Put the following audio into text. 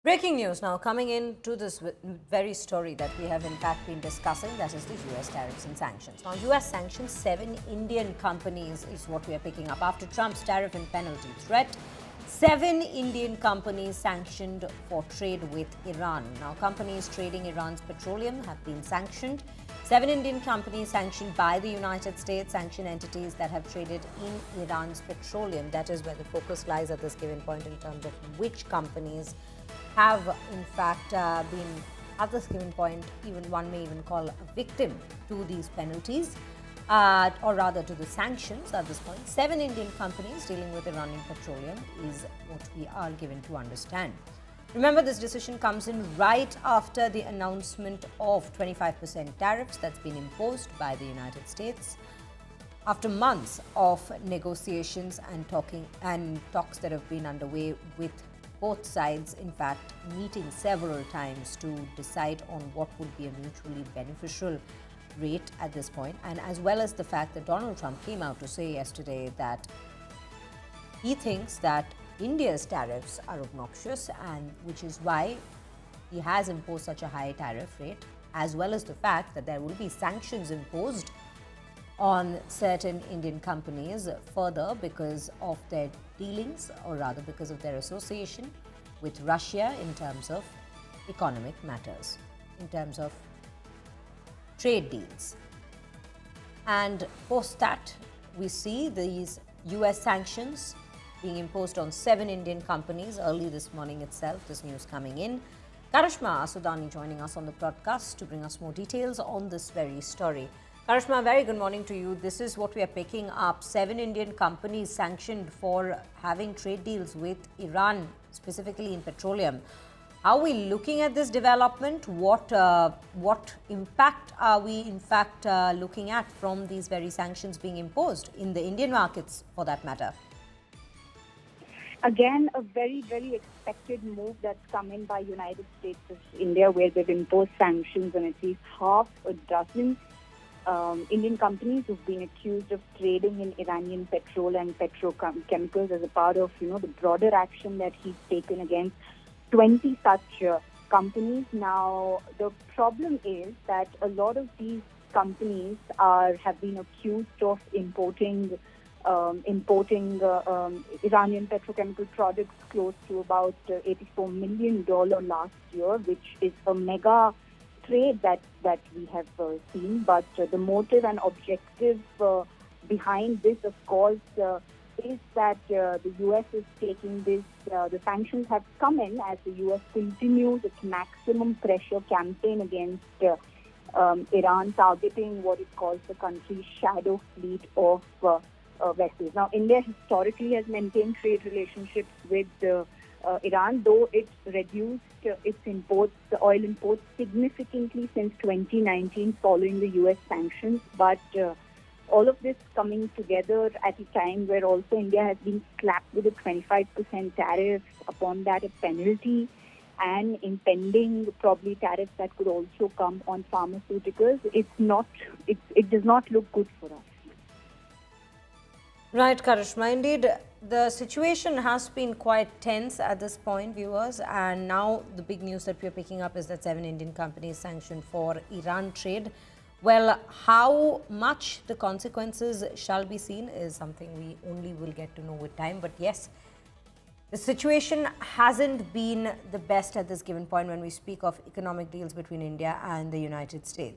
Breaking news now coming into this very story that we have in fact been discussing, that is the US tariffs and sanctions. Now, US sanctions 7 Indian companies is what we are picking up. After Trump's tariff and penalty threat, 7 Indian companies sanctioned for trade with Iran. Now, companies trading Iran's petroleum have been sanctioned. 7 Indian companies sanctioned by the United States, sanction entities that have traded in Iran's petroleum. That is where the focus lies at this given point in terms of which companies have in fact been at this given point, even one may even call a victim to these penalties, or rather to the sanctions at this point. 7 Indian companies dealing with Iranian petroleum is what we are given to understand. Remember, this decision comes in right after the announcement of 25% tariffs that's been imposed by the United States after months of negotiations and talks that have been underway, with both sides in fact meeting several times to decide on what would be a mutually beneficial rate at this point, and as well as the fact that Donald Trump came out to say yesterday that he thinks that India's tariffs are obnoxious, and which is why he has imposed such a high tariff rate, as well as the fact that there will be sanctions imposed on certain Indian companies further because of their dealings, or rather because of their association with Russia in terms of economic matters, in terms of trade deals. And post that, we see these US sanctions being imposed on 7 Indian companies early this morning itself, this news coming in. Karishma Asudani joining us on the broadcast to bring us more details on this very story. Karishma, very good morning to you. This is what we are picking up. 7 Indian companies sanctioned for having trade deals with Iran, specifically in petroleum. How are we looking at this development? What impact are we in fact looking at from these very sanctions being imposed in the Indian markets, for that matter? Again, a very, very expected move that's come in by United States of India, where they've imposed sanctions on at least half a dozen Indian companies who've been accused of trading in Iranian petrol and petrochemicals as a part of, the broader action that he's taken against 20 such companies. Now, the problem is that a lot of these companies have been accused of importing Iranian petrochemical products close to about $84 million last year, which is a mega trade that we have seen. But the motive and objective behind this, of course, is that the U.S. is taking this. The sanctions have come in as the U.S. continues its maximum pressure campaign against Iran, targeting what it calls the country's shadow fleet of vessels. Now, India historically has maintained trade relationships with Iran, though it reduced its imports, the oil imports, significantly since 2019 following the U.S. sanctions. But all of this coming together at a time where also India has been slapped with a 25% tariff, upon that a penalty, and impending probably tariffs that could also come on pharmaceuticals, it does not look good for us. Right, Karishma. Indeed, the situation has been quite tense at this point, viewers, and now the big news that we are picking up is that 7 Indian companies sanctioned for Iran trade. Well, how much the consequences shall be seen is something we only will get to know with time. But yes, the situation hasn't been the best at this given point when we speak of economic deals between India and the United States.